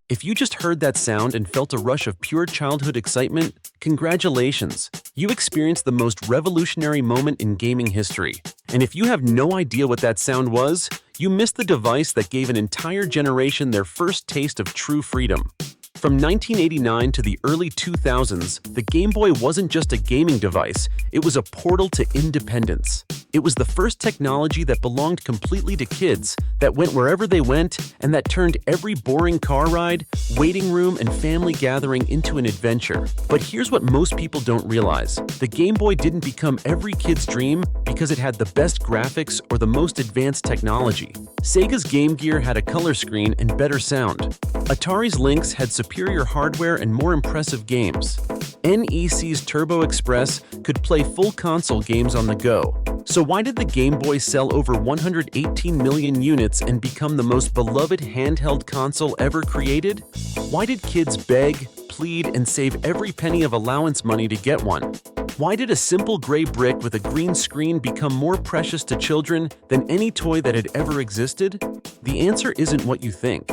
If you just heard that sound and felt a rush of pure childhood excitement, congratulations! You experienced the most revolutionary moment in gaming history. And if you have no idea what that sound was, you missed the device that gave an entire generation their first taste of true freedom. From 1989 to the early 2000s, the Game Boy wasn't just a gaming device, it was a portal to independence. It was the first technology that belonged completely to kids, that went wherever they went, and that turned every boring car ride, waiting room, and family gathering into an adventure. But here's what most people don't realize. The Game Boy didn't become every kid's dream because it had the best graphics or the most advanced technology. Sega's Game Gear had a color screen and better sound. Atari's Lynx had superior hardware and more impressive games. NEC's Turbo Express could play full console games on the go. So why did the Game Boy sell over 118 million units and become the most beloved handheld console ever created? Why did kids beg, plead, and save every penny of allowance money to get one? Why did a simple gray brick with a green screen become more precious to children than any toy that had ever existed? The answer isn't what you think.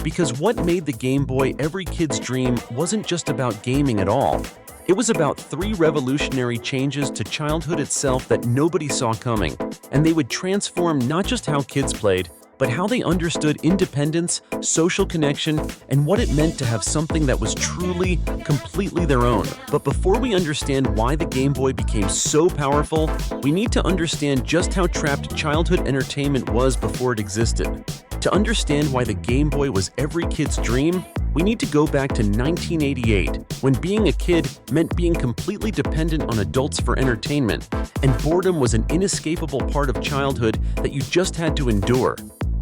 Because what made the Game Boy every kid's dream wasn't just about gaming at all. It was about 3 revolutionary changes to childhood itself that nobody saw coming, and they would transform not just how kids played, but how they understood independence, social connection, and what it meant to have something that was truly, completely their own. But before we understand why the Game Boy became so powerful, we need to understand just how trapped childhood entertainment was before it existed. To understand why the Game Boy was every kid's dream, we need to go back to 1988, when being a kid meant being completely dependent on adults for entertainment, and boredom was an inescapable part of childhood that you just had to endure.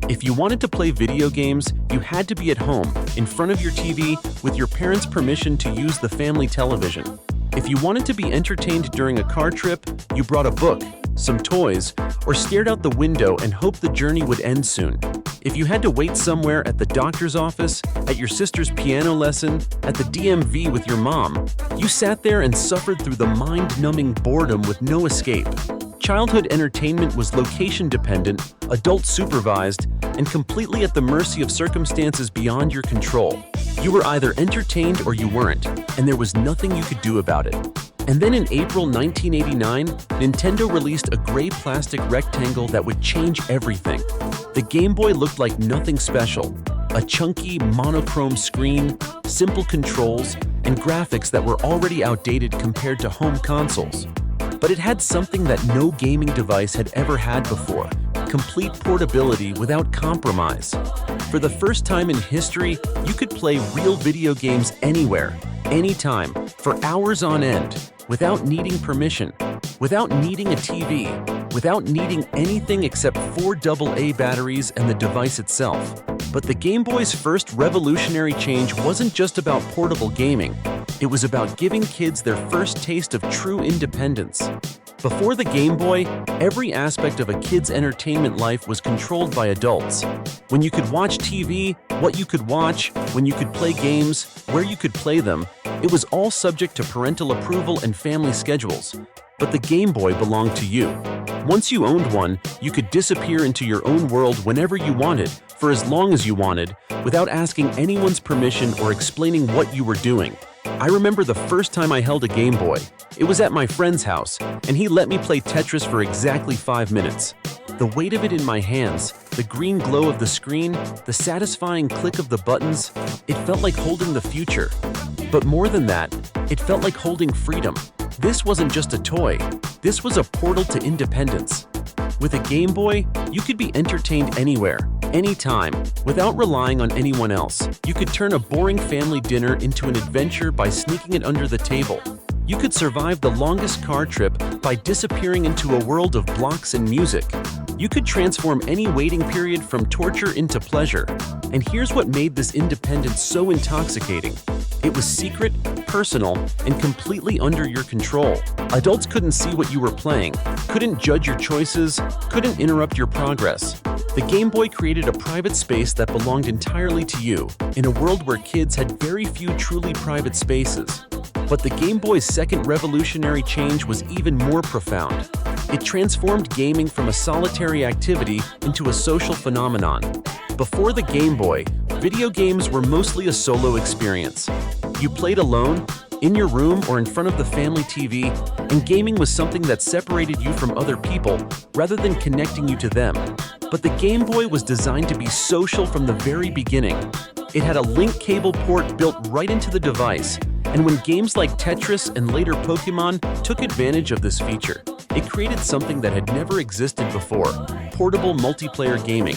If you wanted to play video games, you had to be at home, in front of your TV, with your parents' permission to use the family television. If you wanted to be entertained during a car trip, you brought a book, some toys, or stared out the window and hoped the journey would end soon. If you had to wait somewhere at the doctor's office, at your sister's piano lesson, at the DMV with your mom, you sat there and suffered through the mind-numbing boredom with no escape. Childhood entertainment was location-dependent, adult-supervised, and completely at the mercy of circumstances beyond your control. You were either entertained or you weren't, and there was nothing you could do about it. And then in April 1989, Nintendo released a gray plastic rectangle that would change everything. The Game Boy looked like nothing special. A chunky, monochrome screen, simple controls, and graphics that were already outdated compared to home consoles. But it had something that no gaming device had ever had before: complete portability without compromise. For the first time in history, you could play real video games anywhere, anytime, for hours on end, without needing permission, without needing a TV, without needing anything except 4 AA batteries and the device itself. But the Game Boy's first revolutionary change wasn't just about portable gaming. It was about giving kids their first taste of true independence. Before the Game Boy, every aspect of a kid's entertainment life was controlled by adults. When you could watch TV, what you could watch, when you could play games, where you could play them, it was all subject to parental approval and family schedules. But the Game Boy belonged to you. Once you owned one, you could disappear into your own world whenever you wanted, for as long as you wanted, without asking anyone's permission or explaining what you were doing. I remember the first time I held a Game Boy. It was at my friend's house, and he let me play Tetris for exactly 5 minutes. The weight of it in my hands, the green glow of the screen, the satisfying click of the buttons, it felt like holding the future. But more than that, it felt like holding freedom. This wasn't just a toy, this was a portal to independence. With a Game Boy, you could be entertained anywhere, anytime, without relying on anyone else. You could turn a boring family dinner into an adventure by sneaking it under the table. You could survive the longest car trip by disappearing into a world of blocks and music. You could transform any waiting period from torture into pleasure. And here's what made this independence so intoxicating. It was secret, personal, and completely under your control. Adults couldn't see what you were playing, couldn't judge your choices, couldn't interrupt your progress. The Game Boy created a private space that belonged entirely to you, in a world where kids had very few truly private spaces. But the Game Boy's second revolutionary change was even more profound. It transformed gaming from a solitary activity into a social phenomenon. Before the Game Boy, Video games were mostly a solo experience. You played alone, in your room or in front of the family TV, and gaming was something that separated you from other people rather than connecting you to them. But the Game Boy was designed to be social from the very beginning. It had a link cable port built right into the device, and when games like Tetris and later Pokemon took advantage of this feature, it created something that had never existed before: portable multiplayer gaming.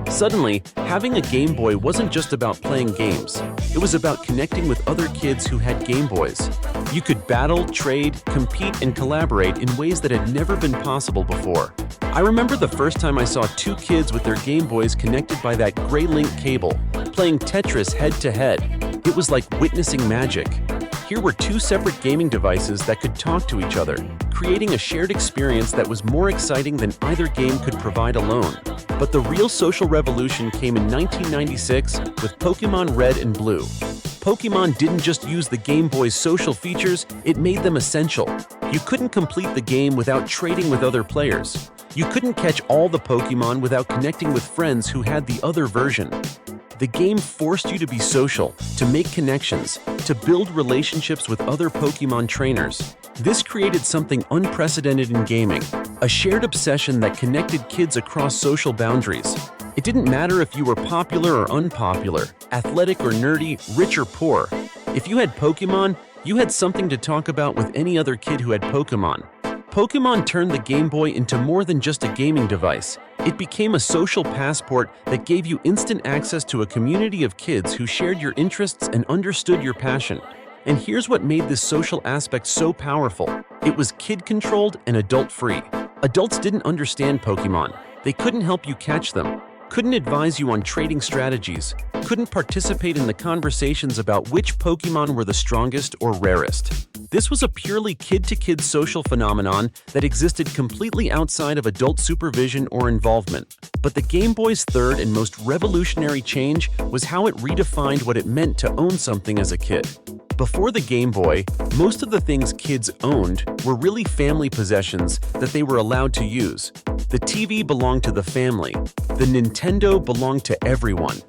Suddenly, having a Game Boy wasn't just about playing games. It was about connecting with other kids who had Game Boys. You could battle, trade, compete, and collaborate in ways that had never been possible before. I remember the first time I saw two kids with their Game Boys connected by that gray link cable, playing Tetris head-to-head. It was like witnessing magic. Here were two separate gaming devices that could talk to each other, creating a shared experience that was more exciting than either game could provide alone. But the real social revolution came in 1996 with Pokemon Red and Blue. Pokemon didn't just use the Game Boy's social features, it made them essential. You couldn't complete the game without trading with other players. You couldn't catch all the Pokemon without connecting with friends who had the other version. The game forced you to be social, to make connections, to build relationships with other Pokemon trainers. This created something unprecedented in gaming, a shared obsession that connected kids across social boundaries. It didn't matter if you were popular or unpopular, athletic or nerdy, rich or poor. If you had Pokemon, you had something to talk about with any other kid who had Pokemon. Pokemon turned the Game Boy into more than just a gaming device. It became a social passport that gave you instant access to a community of kids who shared your interests and understood your passion. And here's what made this social aspect so powerful. It was kid-controlled and adult-free. Adults didn't understand Pokemon. They couldn't help you catch them, couldn't advise you on trading strategies, couldn't participate in the conversations about which Pokemon were the strongest or rarest. This was a purely kid-to-kid social phenomenon that existed completely outside of adult supervision or involvement. But the Game Boy's third and most revolutionary change was how it redefined what it meant to own something as a kid. Before the Game Boy, most of the things kids owned were really family possessions that they were allowed to use. The TV belonged to the family. The Nintendo belonged to everyone.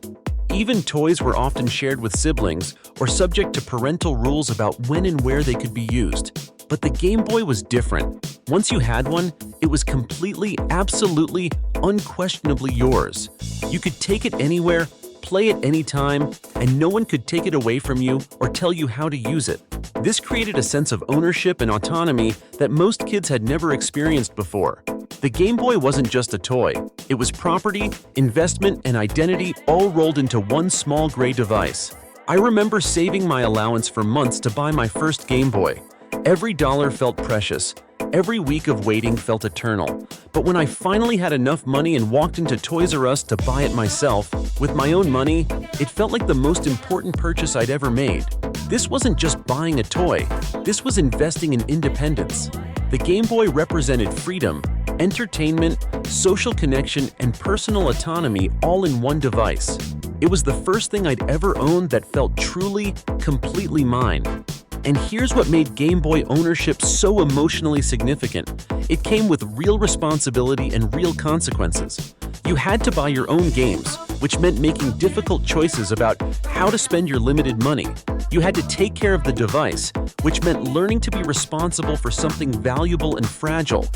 Even toys were often shared with siblings or subject to parental rules about when and where they could be used. But the Game Boy was different. Once you had one, it was completely, absolutely, unquestionably yours. You could take it anywhere, play it anytime, and no one could take it away from you or tell you how to use it. This created a sense of ownership and autonomy that most kids had never experienced before. The Game Boy wasn't just a toy. It was property, investment, and identity all rolled into one small gray device. I remember saving my allowance for months to buy my first Game Boy. Every dollar felt precious. Every week of waiting felt eternal. But when I finally had enough money and walked into Toys R Us to buy it myself, with my own money, it felt like the most important purchase I'd ever made. This wasn't just buying a toy. This was investing in independence. The Game Boy represented freedom, entertainment, social connection, and personal autonomy all in one device. It was the first thing I'd ever owned that felt truly, completely mine. And here's what made Game Boy ownership so emotionally significant. It came with real responsibility and real consequences. You had to buy your own games, which meant making difficult choices about how to spend your limited money. You had to take care of the device, which meant learning to be responsible for something valuable and fragile.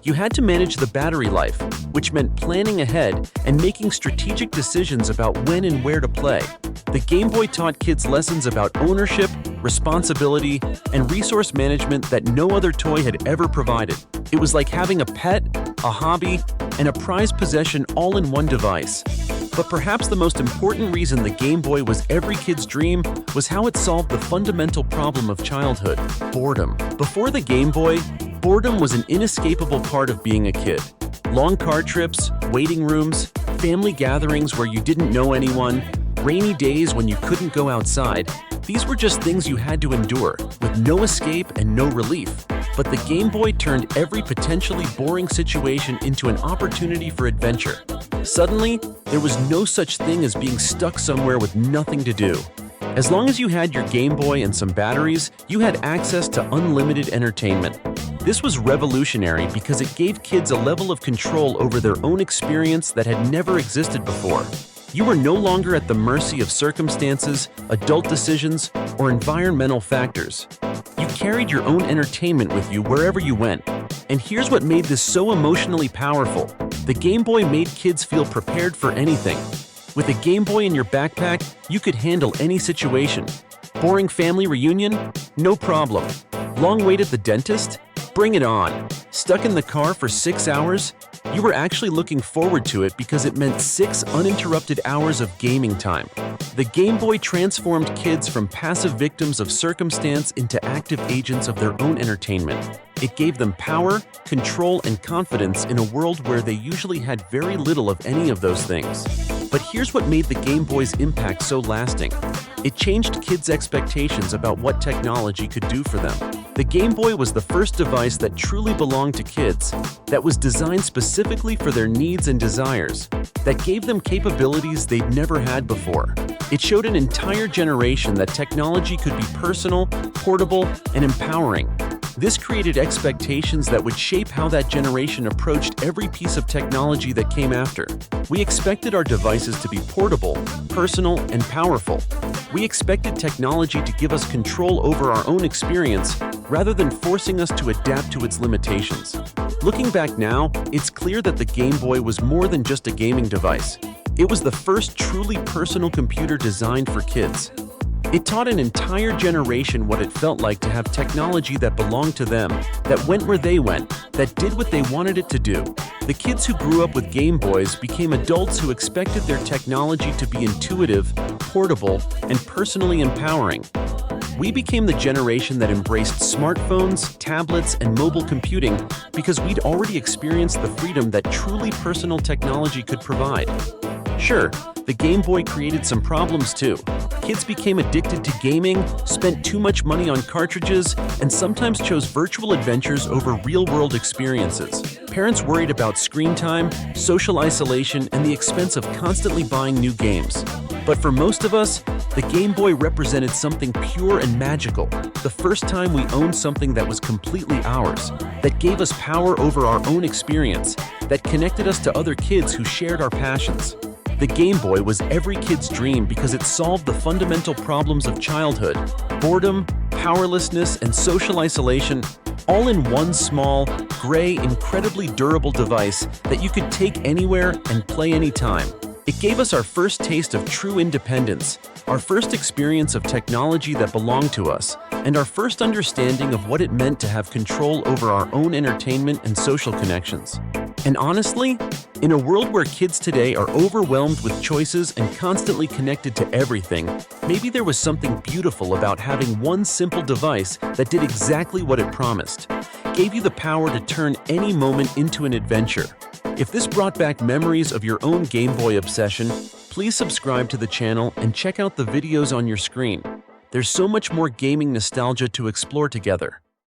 You had to manage the battery life, which meant planning ahead and making strategic decisions about when and where to play. The Game Boy taught kids lessons about ownership, responsibility, and resource management that no other toy had ever provided. It was like having a pet, a hobby, and a prized possession all in one device. But perhaps the most important reason the Game Boy was every kid's dream was how it solved the fundamental problem of childhood: boredom. Before the Game Boy, boredom was an inescapable part of being a kid. Long car trips, waiting rooms, family gatherings where you didn't know anyone, rainy days when you couldn't go outside. These were just things you had to endure, with no escape and no relief. But the Game Boy turned every potentially boring situation into an opportunity for adventure. Suddenly, there was no such thing as being stuck somewhere with nothing to do. As long as you had your Game Boy and some batteries, you had access to unlimited entertainment. This was revolutionary because it gave kids a level of control over their own experience that had never existed before. You were no longer at the mercy of circumstances, adult decisions, or environmental factors. You carried your own entertainment with you wherever you went. And here's what made this so emotionally powerful. The Game Boy made kids feel prepared for anything. With a Game Boy in your backpack, you could handle any situation. Boring family reunion? No problem. Long wait at the dentist? Bring it on. Stuck in the car for 6 hours? You were actually looking forward to it because it meant 6 uninterrupted hours of gaming time. The Game Boy transformed kids from passive victims of circumstance into active agents of their own entertainment. It gave them power, control, and confidence in a world where they usually had very little of any of those things. But here's what made the Game Boy's impact so lasting. It changed kids' expectations about what technology could do for them. The Game Boy was the first device that truly belonged to kids, that was designed specifically for their needs and desires, that gave them capabilities they'd never had before. It showed an entire generation that technology could be personal, portable, and empowering. This created expectations that would shape how that generation approached every piece of technology that came after. We expected our devices to be portable, personal, and powerful. We expected technology to give us control over our own experience rather than forcing us to adapt to its limitations. Looking back now, it's clear that the Game Boy was more than just a gaming device. It was the first truly personal computer designed for kids. It taught an entire generation what it felt like to have technology that belonged to them, that went where they went, that did what they wanted it to do. The kids who grew up with Game Boys became adults who expected their technology to be intuitive, portable, and personally empowering. We became the generation that embraced smartphones, tablets, and mobile computing because we'd already experienced the freedom that truly personal technology could provide. Sure, the Game Boy created some problems too. Kids became addicted to gaming, spent too much money on cartridges, and sometimes chose virtual adventures over real-world experiences. Parents worried about screen time, social isolation, and the expense of constantly buying new games. But for most of us, the Game Boy represented something pure and magical, the first time we owned something that was completely ours, that gave us power over our own experience, that connected us to other kids who shared our passions. The Game Boy was every kid's dream because it solved the fundamental problems of childhood: boredom, powerlessness, and social isolation, all in one small, gray, incredibly durable device that you could take anywhere and play anytime. It gave us our first taste of true independence, our first experience of technology that belonged to us, and our first understanding of what it meant to have control over our own entertainment and social connections. And honestly, in a world where kids today are overwhelmed with choices and constantly connected to everything, maybe there was something beautiful about having one simple device that did exactly what it promised, gave you the power to turn any moment into an adventure. If this brought back memories of your own Game Boy obsession, please subscribe to the channel and check out the videos on your screen. There's so much more gaming nostalgia to explore together.